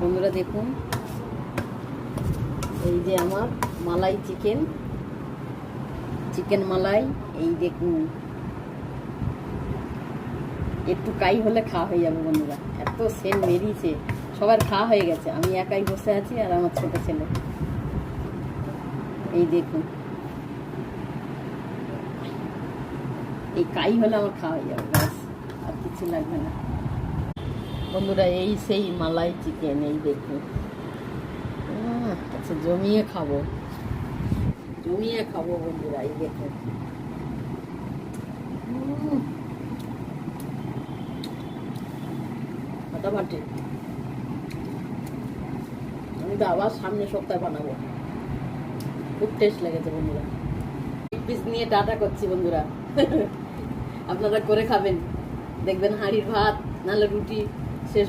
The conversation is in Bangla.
বন্ধুরা দেখুন, এই যে আমার মালাই চিকেন মালাই। এই দেখুন, একটু কাই হলে খাওয়া হয়ে যাবে বন্ধুরা। এত সেন্ট বেরিয়েছে, সবার খাওয়া হয়ে গেছে, আমি একাই বসে আছি আর আমার ছোট ছেলে। এই দেখুন, এই কাই হলে আমার খাওয়া হয়ে যাবে, ব্যাস আর কিছু লাগবে না বন্ধুরা। এই সেই মালাই চিকেন, এই দেখুন। আচ্ছা, জমিয়ে খাবো বন্ধুরা। এই দেখুন, ফাটাফাটি। আমি তো আবার সামনে সপ্তাহে বানাবো, খুব টেস্ট লেগেছে বন্ধুরা। এক পিস নিয়ে টাটা করছি বন্ধুরা। আপনারা করে খাবেন, দেখবেন হাঁড়ির ভাত নাহলে রুটি